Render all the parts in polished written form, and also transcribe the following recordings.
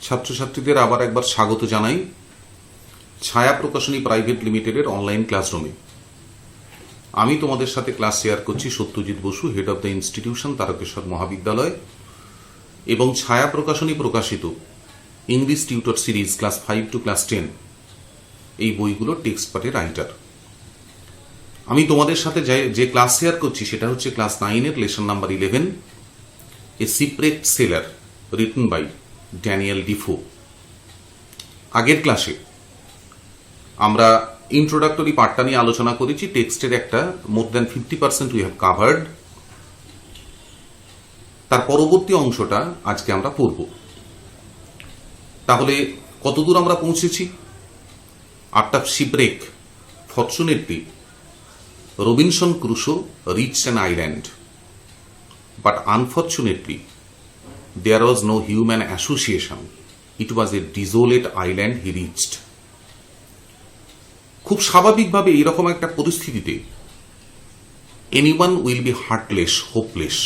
ছাত্রছাত্রীদের আবার একবার স্বাগত জানাই ছায়া প্রকাশনী প্রাইভেট লিমিটেডের অনলাইন ক্লাসরুমে। আমি তোমাদের সাথে ক্লাস শেয়ার করছি Satyajit Basu, head of the institution, Tarakeswar Mahavidyalaya, এবং ছায়া প্রকাশনী প্রকাশিত English tutor series class 5 to class 10 এই বইগুলো টেক্সট পার্টের রাইটার। আমি তোমাদের সাথে যে ক্লাস শেয়ার করছি সেটা হচ্ছে ক্লাস 9-এর lesson number 11, a shipwrecked sailor, written by Daniel Defoe. আগের ক্লাসে আমরা ইন্ট্রোডাক্টরি পার্টটা নিয়ে আলোচনা করেছি। টেক্সটের একটা more than 50% we have covered. তার পরবর্তী অংশটা আজকে আমরা পড়ব। তাহলে কতদূর আমরা পৌঁছেছি? After শিপরেক, fortunately Robinson Crusoe reached an island, but unfortunately there was no human association. It was a desolate island he reached. খুব স্বাভাবিকভাবে এরকম একটা পরিস্থিতিতে anyone will be heartless, hopeless.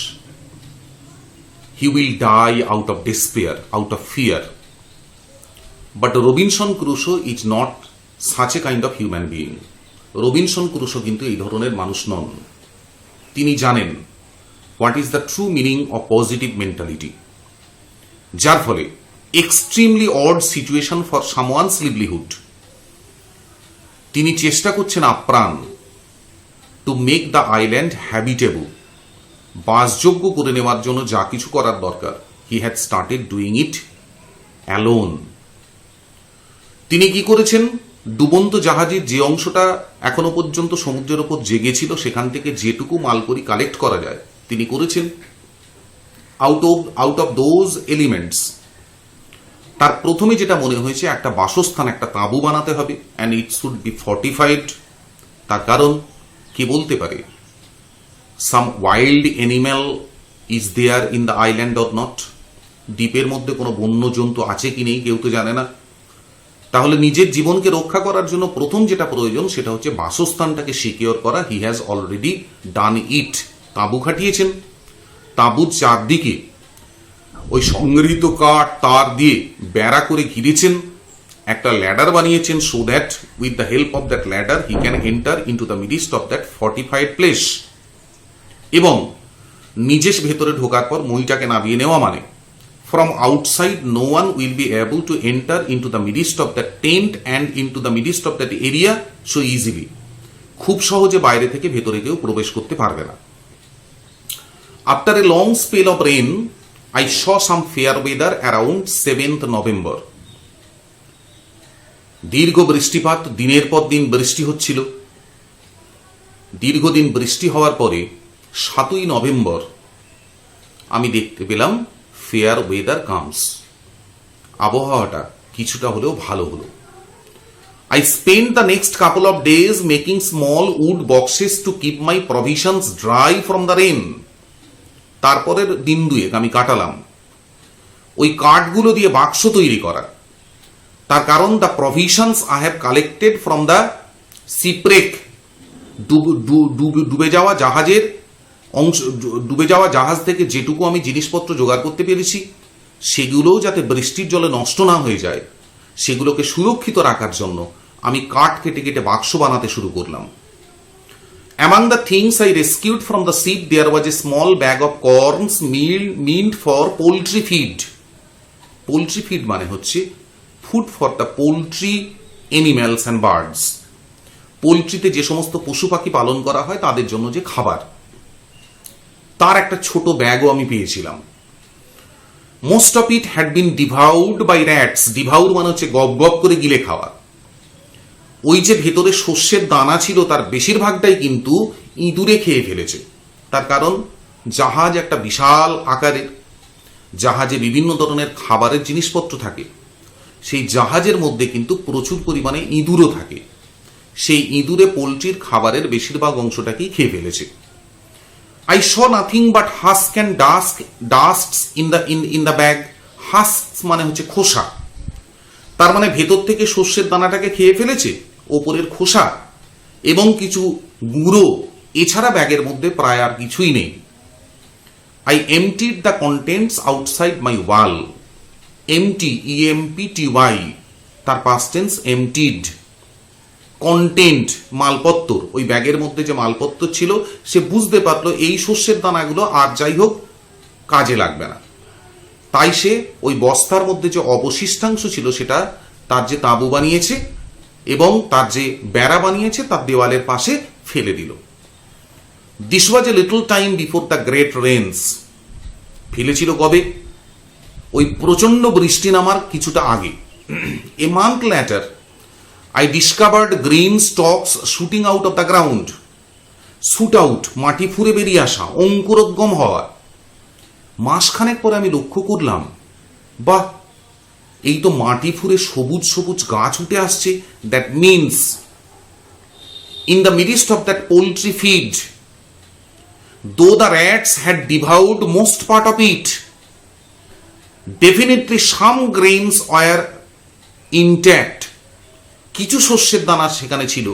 He will die out of despair, out of fear. But Robinson Crusoe is not such a kind of human being. Robinson Crusoe কিন্তু এই ধরনের মানুষ নন। তিনি জানেন what is the true meaning of positive mentality, যার ফলে extremely odd situation for someone's livelihood তিনি চেষ্টা করছেন আপ্রাণ to make the island habitable, বাসযোগ্য করে নেওয়ার জন্য যা কিছু করার দরকার। He had started doing it alone. তিনি কি করেছেন? ডুবন্ত জাহাজের যে অংশটা এখনো পর্যন্ত সমুদ্রের ওপর জেগেছিল সেখান থেকে যেটুকু মালকড়ি কালেক্ট করা যায় তিনি করেছেন। আউট অফ দোজ এলিমেন্টস তার প্রথমে যেটা মনে হয়েছে একটা বাসস্থান, একটা তাঁবু বানাতে হবে, and it should be fortified. তার কারণ কে বলতে পারে some wild animal is there in the island or not? দ্বীপের মধ্যে কোনো বন্য জন্তু আছে কি নেই কেউ তো জানে না। তাহলে নিজের জীবনকে রক্ষা করার জন্য প্রথম যেটা প্রয়োজন সেটা হচ্ছে বাসস্থানটাকে সিকিওর করা। হি হ্যাজ অলরেডি ডান ইট। তাঁবু খাটিয়েছেন, তাঁবুর চারদিকে ওই সংগৃহীত কাঠ তার দিয়ে বেড়া করে ঘিরেছেন, একটা ল্যাডার বানিয়েছেন, so that with the help of that ladder he can enter into the midst of that fortified place. এবং নিজের ভেতরে ঢোকার পর মইটাকে নামিয়ে নেওয়া মানে from outside no one will be able to enter into the midst of that tent and into the midst of that area so easily. খুব সহজে বাইরে থেকে ভেতরে কেউ প্রবেশ করতে পারবে না। After a long spell of rain, I saw some fair weather around 7th November. দীর্ঘ বৃষ্টিপাত, দিনের পর দিন বৃষ্টি হচ্ছিল। দীর্ঘদিন বৃষ্টি হওয়ার পরে 7ই নভেম্বর আমি দেখতে পেলাম ফেয়ার ওয়েদার কামস, আবহাওয়াটা কিছুটা হলেও ভালো হলো। I spend the next couple of days making small wood boxes to keep my provisions dry from the rain. তারপরের দিন দুয়েক আমি কাটালাম ওই কাঠগুলো দিয়ে বাক্স তৈরি করা। তার কারণ the provisions I have collected from the shipwreck, ডুবে যাওয়া জাহাজের অংশ, ডুবে যাওয়া জাহাজ থেকে যেটুকু আমি জিনিসপত্র জোগাড় করতে পেরেছি সেগুলোও যাতে বৃষ্টির জলে নষ্ট না হয়ে যায় সেগুলোকে সুরক্ষিত রাখার জন্য আমি কাঠ কেটে কেটে বাক্স বানাতে শুরু করলাম। Among the things I rescued from the ship there was a small bag of corns meant for poultry feed. Poultry feed মানে হচ্ছে food for the poultry animals and birds. পোলট্রিতে যে সমস্ত পশু পাখি পালন করা হয় তাদের জন্য যে খাবার, তার একটা ছোট ব্যাগও আমি পেয়েছিলাম। Most of it had been ডিভাউড বাই র্যাটস। ডিভাউড মানে হচ্ছে গপ গপ করে গিলে খাওয়া। ওই যে ভেতরে শস্যের দানা ছিল তার বেশিরভাগটাই কিন্তু ইঁদুরে খেয়ে ফেলেছে। তার কারণ জাহাজ একটা বিশাল আকারের, জাহাজে বিভিন্ন ধরনের খাবারের জিনিসপত্র থাকে, সেই জাহাজের মধ্যে কিন্তু প্রচুর পরিমাণে ইঁদুরও থাকে। সেই ইঁদুরে পোলট্রির খাবারের বেশিরভাগ অংশটাকেই খেয়ে ফেলেছে। I saw nothing but husk and dusts in the bag. Husks মানে হচ্ছে খোসা, তার মানে ভেতর থেকে শস্যের দানাটাকে খেয়ে ফেলেছে, ওপরের খোসা এবং কিছু গুঁড়ো, এছাড়া ব্যাগের মধ্যে প্রায় আর কিছুই নেই। I emptied the contents outside my wall. MT, EMPTY, তার পাস্ট টেন্স এমটিড। কন্টেন্ট, মালপত্তর, ওই ব্যাগের মধ্যে যে মালপত্তর ছিল সে বুঝতে পারলো এই শস্যের দানাগুলো আর যাই হোক কাজে লাগবে না, তাই সে ওই বস্তার মধ্যে যে অবশিষ্টাংশ ছিল সেটা তার যে তাঁবু বানিয়েছে এবং তার যে বেড়া বানিয়েছে তার দেওয়ালের পাশে ফেলে দিল। This was a little time before the great rains. ফেলেছিল কবে? ওই প্রচন্ড বৃষ্টি নামার কিছুটা আগে। A month later I discovered green stalks shooting out of the ground. Shoot out, মাটি ফুঁড়ে বেরিয়ে আসা, অঙ্কুরোদ্গম হওয়া। মাসখানেক পরে আমি লক্ষ্য করলাম, বাহ, এই তো মাটি ফুঁড়ে সবুজ সবুজ গাছ উঠে আসছে। That means in the midst of that poultry feed, though the rats had devoured most part of it, definitely some grains were intact. কিছু শস্যের দানা সেখানে ছিল,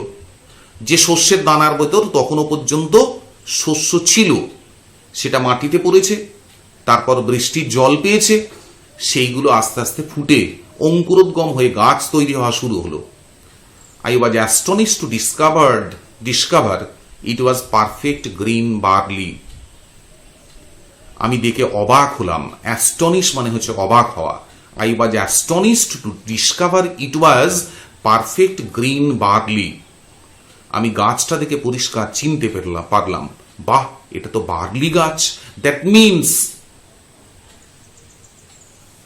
যে শস্যের দানার ভেতর তখনও পর্যন্ত শস্য ছিল, সেটা মাটিতে পড়েছে, তারপর বৃষ্টির জল পেয়েছে, সেইগুলো আস্তে আস্তে ফুটে অঙ্কুরোদ্গম হয়ে গাছ তৈরি হওয়া শুরু হলো। I was astonished to discover it was perfect green barley. আমি দেখে অবাক হলাম। অ্যাস্টনিশ মানে হচ্ছে অবাক হওয়া। I was astonished to discover it was perfect green barley. আমি গাছটা দেখে পরিষ্কার চিনতে পারলাম, বাহ, এটা তো বার্লি গাছ। That means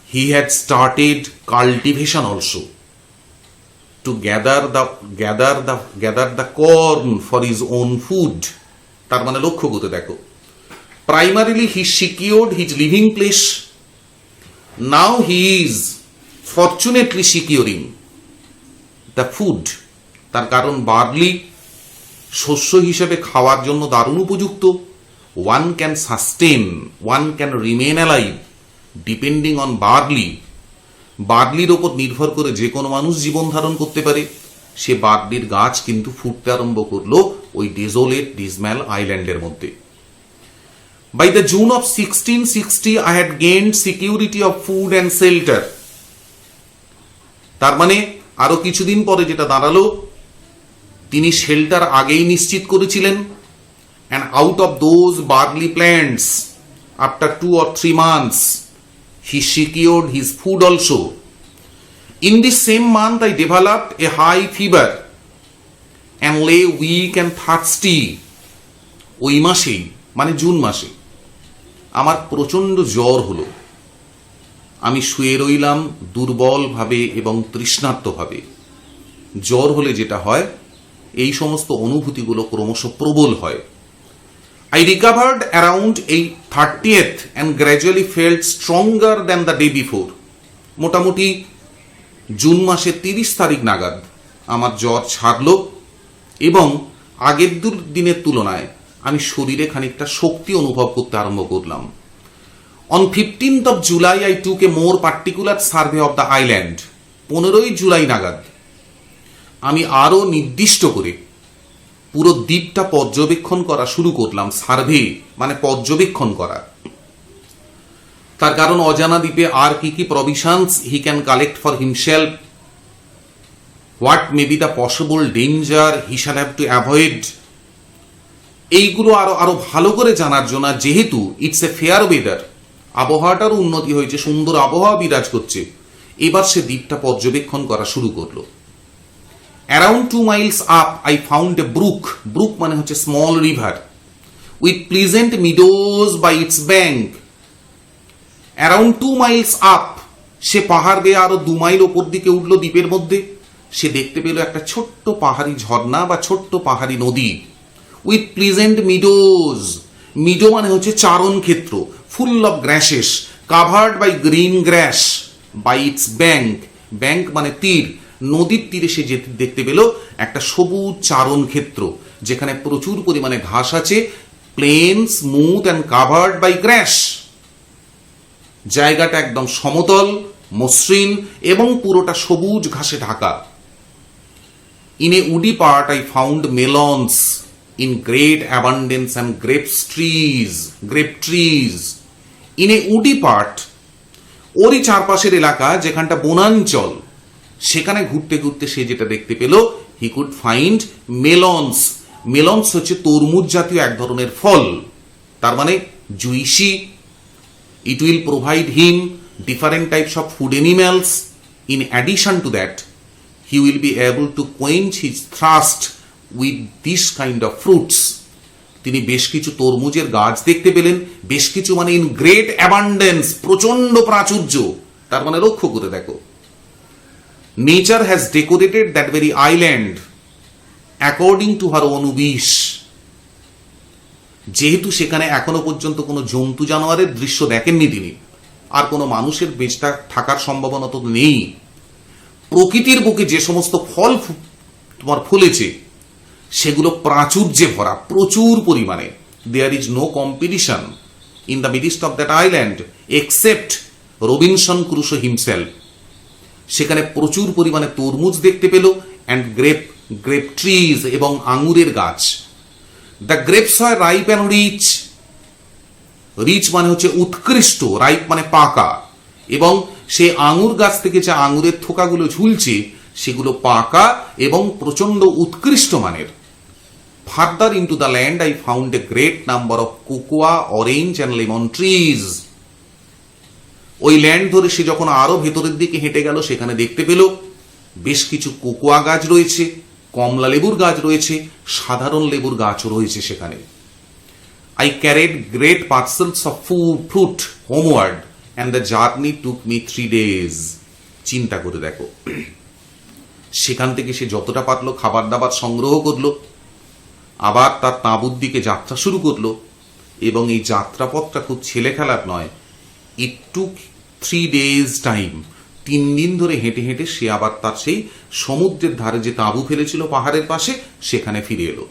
he had started cultivation also to gather the corn for his own food. তার মানে লক্ষ্য করতে দেখো, primarily he secured his living place, now he is fortunately securing the food. তার কারণ বার্লি শস্য হিসেবে খাওয়ার জন্য দারুণ উপযুক্ত। one can sustain, one can remain alive depending on barley. বার্লির ওপর নির্ভর করে যে কোনো মানুষ জীবন ধারণ করতে পারে। সে বার্লির গাছ কিন্তু ফুটতে আরম্ভ করলো ওই ডেজোলেট ডিজম্যাল আইল্যান্ডের মধ্যে। By the June of 1660 I had gained security of food and shelter. তার মানে আরো কিছুদিন পরে যেটা দাঁড়ালো, তিনি শেল্টার আগেই নিশ্চিত করেছিলেন। and out of those barley plants after 2 or 3 months he secured his food also. In this same month I developed a high fever and lay weak and thirsty. ওই মাসেই মানে জুন মাসে আমার প্রচন্ড জ্বর হলো। আমি শুয়ে রইলাম দুর্বলভাবে এবং তৃষ্ণার্তভাবে। জ্বর হলে যেটা হয়, এই সমস্ত অনুভূতিগুলো ক্রমশ প্রবল হয়। I recovered around 30th and gradually felt stronger than the day before. মোটামুটি জুন মাসের 30 তারিখ নাগাদ আমার জ্বর ছাড়লো এবং আগের দিনের তুলনায় আমি শরীরে খানিকটা শক্তি অনুভব করতে আরম্ভ করলাম। On 15th of July I took a more particular survey of the island. 15ই July নাগাদ আমি আরো নির্দিষ্ট করে পুরো দ্বীপটা পর্যবেক্ষণ করা শুরু করলাম। সার্ভে মানে পর্যবেক্ষণ করা। তার কারণ অজানা দ্বীপে আর কি কি provisions he can collect for himself, what may be the possible danger he shall have to avoid, এইগুলো আরো ভালো করে জানার জন্য, যেহেতু ইটস এ ফেয়ার ওয়েদার, আবহাওয়াটারও উন্নতি হয়েছে, সুন্দর আবহাওয়া বিরাজ করছে, এবার সে দ্বীপটা পর্যবেক্ষণ করা শুরু করলো। Around 2 miles up I found a brook. Brook মানে হচ্ছে small river with pleasant meadows by its bank. Around 2 miles up, সে পাহাড় বেয়ে আরো 2 মাইল ওপর দিকে উঠলো দ্বীপের মধ্যে। সে দেখতে পেল একটা ছোট্ট পাহাড়ি ঝর্ণা বা ছোট্ট পাহাড়ি নদী। With pleasant meadows. মিডো মানে হচ্ছে চারণ ক্ষেত্র, full of grasses, covered by green grass by its bank. Bank মানে তীর। নদীর তীরে সে দেখতে পেল একটা সবুজ চারণ ক্ষেত্র, যেখানে প্রচুর পরিমাণে ঘাস আছে, plain, smooth and covered by grass. জায়গাটা একদম সমতল, মসৃণ এবং পুরোটা সবুজ ঘাসে ঢাকা। In a woody part I found melons in great abundance and grape trees. In a woody part, ওরই চারপাশের এলাকা যেখানটা বনাঞ্চল, সেখানে ঘুরতে ঘুরতে সে যেটা দেখতে পেল, হি কুড ফাইন্ড মেলনস। মেলনস হচ্ছে তরমুজ জাতীয় এক ধরনের ফল, তার মানে juicy. It will provide him different types of food animals. In addition to that, he will be able to quench his thirst with this kind of fruits. তিনি বেশ কিছু তরমুজের গাছ দেখতে পেলেন, বেশ কিছু মানে ইন গ্রেট অ্যাবান্ডেন্স, প্রচন্ড প্রাচুর্য। তার মানে লক্ষ্য করে দেখো, nature has decorated that very island according to her own wish. যেহেতু সেখানে এখনো পর্যন্ত কোনো জন্তু জানোয়ারের দৃশ্য দেখেননি তিনি, আর কোনো মানুষের বেঁচে থাকার সম্ভাবনা তো নেই, প্রকৃতির বুকে যে সমস্ত ফল তোমার ফলেছে সেগুলো প্রাচুর্যে ভরা, প্রচুর পরিমাণে। There is no competition in the midst of that island except Robinson Crusoe himself. সেখানে প্রচুর পরিমাণে তরমুজ দেখতে পেল, অ্যান্ড গ্রেপ ট্রিজ, এবং আঙুরের গাছ। দ্য গ্রেপস হয় রাইপ অ্যান্ড রিচ। রিচ মানে হচ্ছে উৎকৃষ্ট, রাইপ মানে পাকা, এবং সে আঙুর গাছ থেকে যে আঙুরের থোকাগুলো ঝুলছে সেগুলো পাকা এবং প্রচন্ড উৎকৃষ্ট মানের। Further into the land I found a great number of cocoa, orange and lemon trees. ওই ল্যান্ড ধরে সে যখন আরো ভেতরের দিকে হেঁটে গেল, সেখানে দেখতে পেল বেশ কিছু কোকোয়া গাছ রয়েছে, কমলা লেবুর গাছ রয়েছে, সাধারণ লেবুর গাছও রয়েছে সেখানে। I carried great parcels of fruit homeward and the journey took me 3 days. চিন্তা করে দেখো, সেখান থেকে সে যতটা পারলো খাবার দাবার সংগ্রহ করলো, আবার তার তাঁবুর দিকে যাত্রা শুরু করলো, এবং এই যাত্রাপথটা খুব ছেলে খেলার নয়। ইট টুক 3 days টাইম। 3 দিন ধরে হেঁটে হেঁটে সে আবার তার সেই সমুদ্রের ধারে যে তাঁবু ফেলেছিল পাহাড়ের পাশে, সেখানে ফিরে এলো।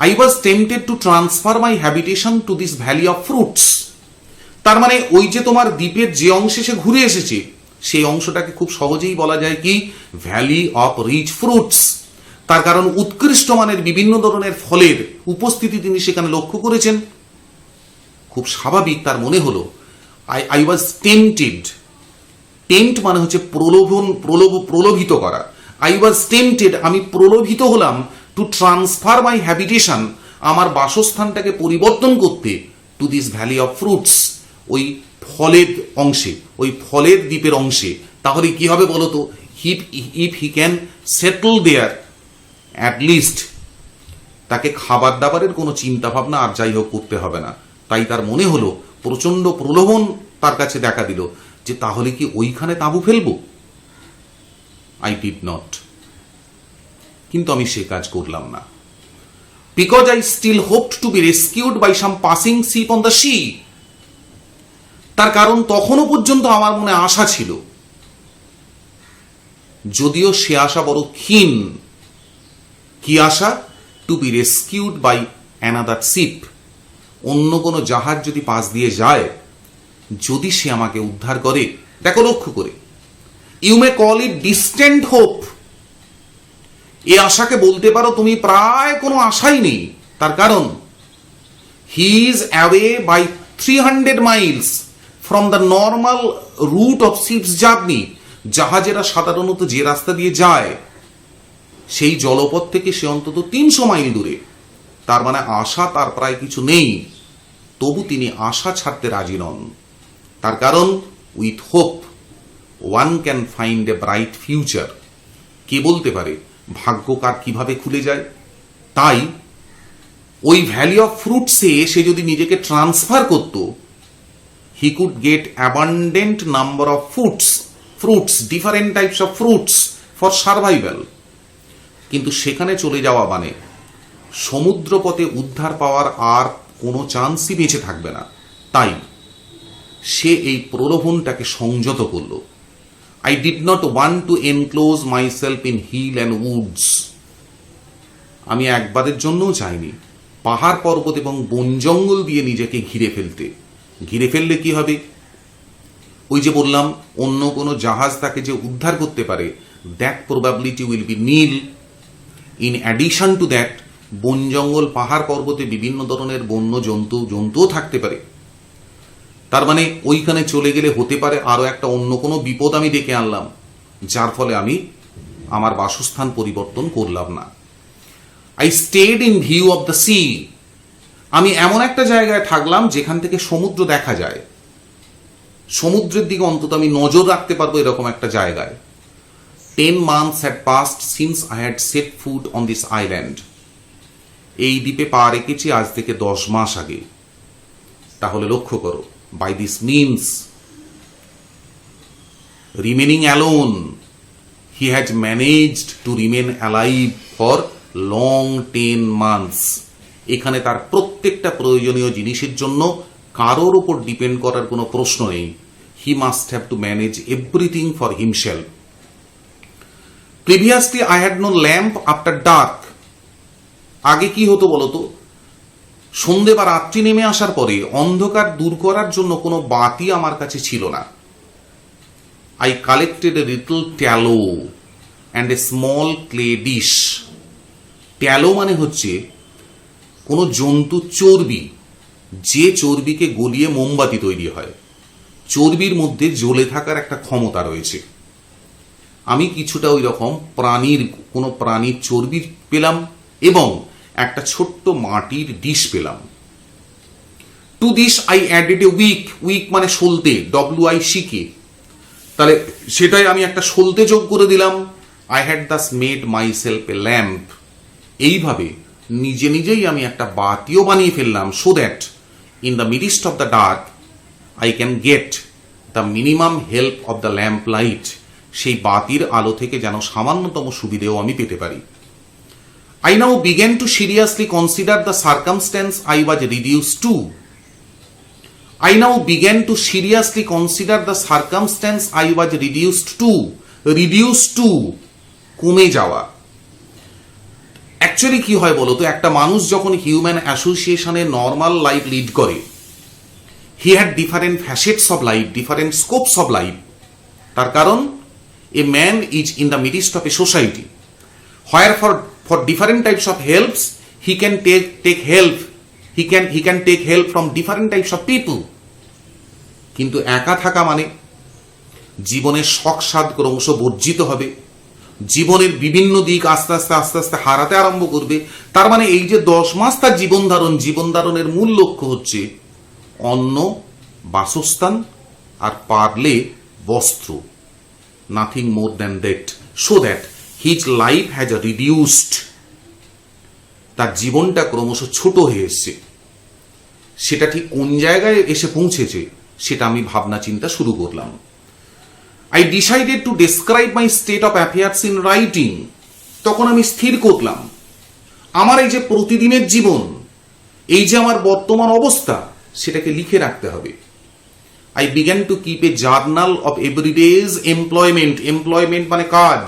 I was tempted to transfer my habitation to this valley of fruits. তার মানে ওই যে তোমার দ্বীপের যে অংশে সে ঘুরে এসেছে, সেই অংশটাকে খুব সহজেই বলা যায় কি, ভ্যালি অফ রিচ ফ্রুটস। তার কারণ উৎকৃষ্ট মানের বিভিন্ন ধরনের ফলের উপস্থিতি তিনি সেখানে লক্ষ্য করেছেন। খুব স্বাভাবিক তার মনে হলো, I was tempted. টেম্পট মানে হচ্ছে প্রলোভিত করা। I was tempted, আমি প্রলোভিত হলাম, টু ট্রান্সফার মাই হ্যাবিটেশন, আমার বাসস্থানটাকে পরিবর্তন করতে, to this valley of fruits, ওই ফলের অংশে, ওই ফলের দ্বীপের অংশে। তাহলে কি হবে বলতো, if he can settle there, at least তাকে খাবার দাবারের কোনো চিন্তা ভাবনা আর যাই হোক করতে হবে না। তাই তার মনে হলো, প্রচন্ড প্রলোভন তার কাছে দেখা দিল, যে তাহলে কি ওইখানে তাঁবু ফেলবো। আই ডিড নট, কিন্তু আমি সে কাজ করলাম না। Because I still hoped to be rescued by some passing ship on the sea. তার কারণ তখনও পর্যন্ত আমার মনে আশা ছিল, যদিও সে আশা বড় ক্ষীণ। কি আশা? To be rescued by another ship, অন্য কোনো জাহাজ যদি পাশ দিয়ে যায়, যদি সে আমাকে উদ্ধার করে। দেখো লক্ষ্য করে, you may call it distant hope. এই আশাকে বলতে পারো তুমি প্রায় কোনো আশাই নেই। তার কারণ he is away by 300 miles from the normal route of ships journey. জাহাজেরা সাধারণত যে রাস্তা দিয়ে যায়, সেই জলপথ থেকে সে অন্তত 300 মাইল দূরে। তার মানে আশা তার প্রায় কিছু নেই, তবু তিনি আশা ছাড়তে রাজি নন। তার কারণ with hope one can find a bright future. কে বলতে পারে ভাগ্য কার কিভাবে খুলে যায়। তাই ওই ভ্যালি অফ ফ্রুটসে সে যদি নিজেকে ট্রান্সফার করত, he could get abundant number of fruits, different types of fruits for survival. কিন্তু সেখানে চলে যাওয়া মানে সমুদ্রপথে উদ্ধার পাওয়ার আর কোনো চান্সই বেঁচে থাকবে না। তাই সে এই প্রলোভনটাকে সংযত করল। I did not want to enclose myself in hill and woods. আমি একবারের জন্যও চাইনি পাহাড় পর্বত এবং বন জঙ্গল দিয়ে নিজেকে ঘিরে ফেলতে। ঘিরে ফেললে কি হবে? ওই যে বললাম, অন্য কোনো জাহাজ তাকে যে উদ্ধার করতে পারে, that probability will be nil. In addition to that, বন জঙ্গল পাহাড় পর্বতে বিভিন্ন ধরনের বন্য জন্তুও থাকতে পারে। তার মানে ওইখানে চলে গেলে হতে পারে আরো একটা অন্য কোনো বিপদ আমি ডেকে আনলাম, যার ফলে আমি আমার বাসস্থান পরিবর্তন করলাম না। I stayed in view of the sea, আমি এমন একটা জায়গায় থাকলাম যেখান থেকে সমুদ্র দেখা যায়, সমুদ্রের দিকে অন্তত আমি নজর রাখতে পারবো এরকম একটা জায়গায়। 10 months had passed since I had set foot on this island. এই দ্বীপে পা রেখেছি আজ থেকে 10 মাস আগে। তাহলে লক্ষ্য করো, by this means remaining alone he had managed to remain alive for long 10 months. এখানে তার প্রত্যেকটা প্রয়োজনীয় জিনিসের জন্য কারোর উপর ডিপেন্ড করার কোনো প্রশ্ন নেই। He must have to manage everything for himself. Previously I had no lamp after dark. আগে কি হতো বলতো, সন্ধে বা রাত্রি নেমে আসার পরে অন্ধকার দূর করার জন্য কোনো বাতি আমার কাছে ছিল না। I collected a little tallow and a small clay dish. tallow মানে হচ্ছে কোনো জন্তুর চর্বি, যে চর্বিকে গলিয়ে মোমবাতি তৈরি হয়। চর্বির মধ্যে জ্বলে থাকার একটা ক্ষমতা রয়েছে। আমি কিছুটা ওই রকম কোনো প্রাণীর চর্বি পেলাম এবং একটা ছোট্ট মাটির ডিশ পেলাম। To this I added a wick মানে সলতে, WICK, তাহলে সেটাই আমি একটা সলতে যোগ করে দিলাম। I had thus made myself a lamp. এইভাবে নিজে নিজেই আমি একটা বাতিও বানিয়ে ফেললাম, so that in the midst of the dark I can get the minimum help of the lamp light. সেই বাতির আলো থেকে যেন সামান্যতম সুবিধেও আমি পেতে পারি। I now began to seriously consider the circumstance I was reduced to. I now began to seriously consider the circumstance I was reduced to. Reduced to, কমে যাওয়া। অ্যাকচুয়ালি কি হয় বলতো, একটা মানুষ যখন হিউম্যান অ্যাসোসিয়েশনে নর্মাল লাইফ লিড করে, he had different facets of life, different scopes of life. তার কারণ a man is in the midst of a society where for different types of helps he can take help, he can take help from different types of people. কিন্তু একা থাকা মানে জীবনের শখ সাধ ক্রমশ বর্জিত হবে, জীবনের বিভিন্ন দিক আস্তে আস্তে হারাতে আরম্ভ করবে। তার মানে এই যে 10 মাস তার জীবন ধারণের মূল লক্ষ্য হচ্ছে অন্ন, বাসস্থান আর পারলে বস্ত্র, nothing more than that, so that his life has reduced. তার জীবনটা ক্রমশ ছোট হয়ে এসছে। সেটা ঠিক কোন জায়গায় এসে পৌঁছেছে সেটা আমি ভাবনা চিন্তা শুরু করলাম। I decided to describe my state of affairs in writing. তখন আমি স্থির করলাম আমার এই যে প্রতিদিনের জীবন, এই যে আমার বর্তমান অবস্থা, সেটাকে লিখে রাখতে হবে। I began to keep a journal of everyday employment. Employment মানে কাজ।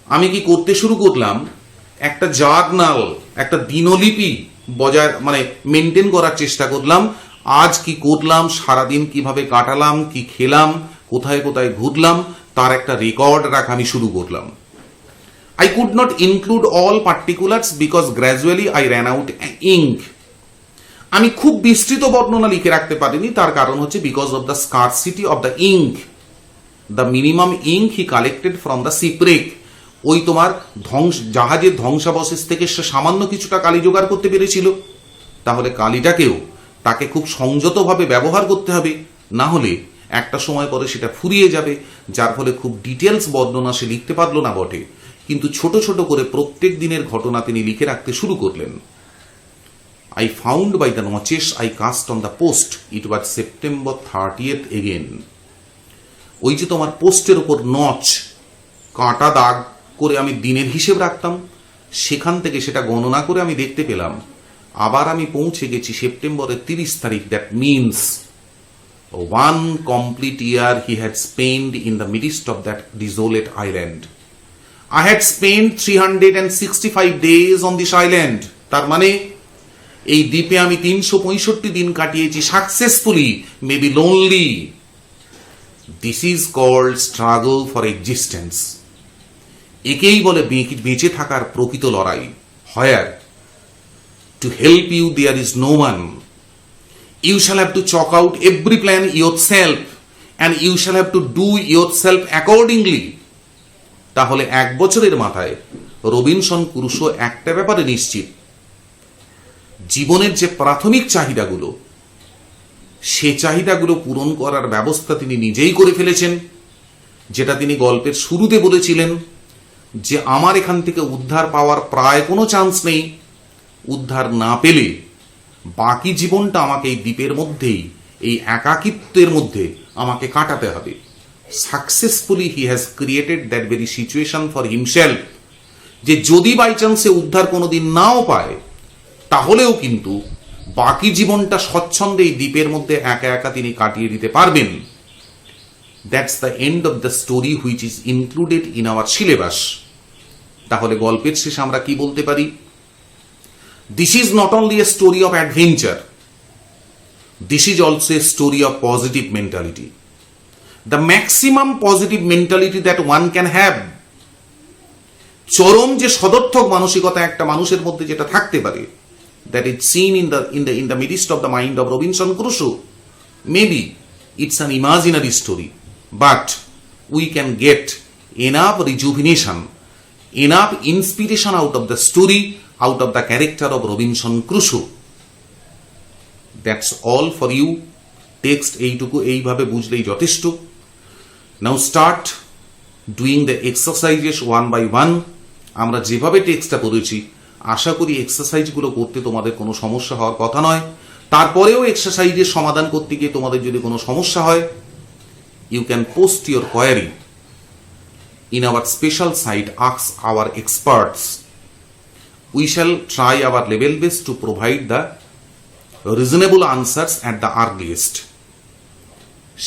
আমি কি করতে শুরু করলাম, একটা জার্নাল, একটা দিনলিপি বজায় মানে মেনটেন করার চেষ্টা করলাম। আজ কি করলাম, সারাদিন কিভাবে কাটালাম, কি খেলাম, কোথায় কোথায় ঘুরলাম, তার একটা রেকর্ড রাখা আমি শুরু করলাম। I could not include all particulars because gradually I ran out ink. আমি খুব বিস্তৃত বর্ণনা লিখে রাখতে পারিনি, তার কারণ হচ্ছে because of the scarcity of the ink. The minimum ink he collected from the shipwreck. ওই তোমার জাহাজের ধ্বংসাবশেষ থেকে সে সামান্য কিছুটা কালি জোগাড় করতে পেরেছিল। তাহলে কালিটাকেও তাকে খুব সংযতভাবে ব্যবহার করতে হবে, না হলে একটা সময় পরে সেটা ফুরিয়ে যাবে, যার ফলে খুব ডিটেলস বর্ণনা সে লিখতে পারলো না বটে, কিন্তু ছোট ছোট করে প্রত্যেক দিনের ঘটনা তিনি লিখে রাখতে শুরু করলেন। I found by the notches I cast on the post it was September 30th again. ওই যে তোমার পোস্টের উপর নচ, কাঁটা দাগ করে আমি দিনের হিসেব রাখতাম, সেখান থেকে সেটা গণনা করে আমি দেখতে পেলাম আবার আমি পৌঁছে গেছি সেপ্টেম্বরের 30 তারিখ। That means 1 complete year he had spent in the midst of that desolate island. I had spent 365 days on this island. তার মানে এই দ্বীপে আমি 365 দিন কাটিয়েছি successfully, maybe lonely. This is called struggle for existence. একেই বলে বেঁচে থাকার প্রকৃত লড়াই। Where to help you there is no one. You shall have to chalk out every plan yourself and you shall have to do yourself accordingly. তাহলে 1 বছরের মাথায় Robinson Crusoe একটা ব্যাপারে নিশ্চিত, জীবনের যে প্রাথমিক চাহিদাগুলো, সে চাহিদাগুলো পূরণ করার ব্যবস্থা তিনি নিজেই করে ফেলেছেন। যেটা তিনি গল্পের শুরুতে বলেছিলেন যে আমার এখান থেকে উদ্ধার পাওয়ার প্রায় কোনো চান্স নেই, উদ্ধার না পেলে বাকি জীবনটা আমাকে এই দ্বীপের মধ্যেই, এই একাকিত্বের মধ্যে আমাকে কাটাতে হবে। Successfully he has created that very situation for himself, যে যদি বাই চান্সে উদ্ধার কোনোদিন নাও পায়, তাহলেও কিন্তু বাকি জীবনটা স্বচ্ছন্দে এই দ্বীপের মধ্যে একা একা তিনি কাটিয়ে দিতে পারবেন। That's the end of the story which is included in our syllabus. তাহলে গল্পের শেষে আমরা কি বলতে পারি? This is not only a story of adventure, this is also a story of positive mentality. The maximum positive mentality that one can have. চরম যে সদর্থক মানসিকতা একটা মানুষের মধ্যে যেটা থাকতে পারে, that is seen in the midst of the mind of Robinson Crusoe. Maybe it's an imaginary story, but we can get enough rejuvenation, enough inspiration out of the story, out of the character of Robinson Crusoe. That's all for you. Text এইটুকু এইভাবে বুঝলেই যথেষ্ট। Now start doing the exercises one by one. আমরা যেভাবে টেক্সটটা পড়েছি, আশা করি এক্সারসাইজগুলো করতে তোমাদের কোনো সমস্যা হওয়ার কথা নয়। তারপরেও এক্সারসাইজের সমাধান করতে গিয়ে তোমাদের যদি কোনো সমস্যা হয়, you can post your query in our special site Ask Our Experts. We shall try our level best to provide the reasonable answers at the earliest.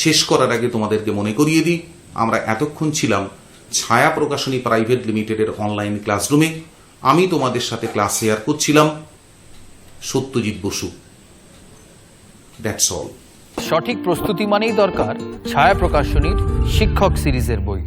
শেষ করার আগে তোমাদেরকে মনে করিয়ে দিই, আমরা এতক্ষণ ছিলাম ছায়া প্রকাশনী প্রাইভেট লিমিটেডের অনলাইন ক্লাসরুমে। আমি তোমাদের সাথে ক্লাস শেয়ার করছিলাম সত্যজিৎ বসু। That's all. সঠিক প্রস্তুতি মানেই দরকার ছায়া প্রকাশনীর শিক্ষক সিরিজের বই।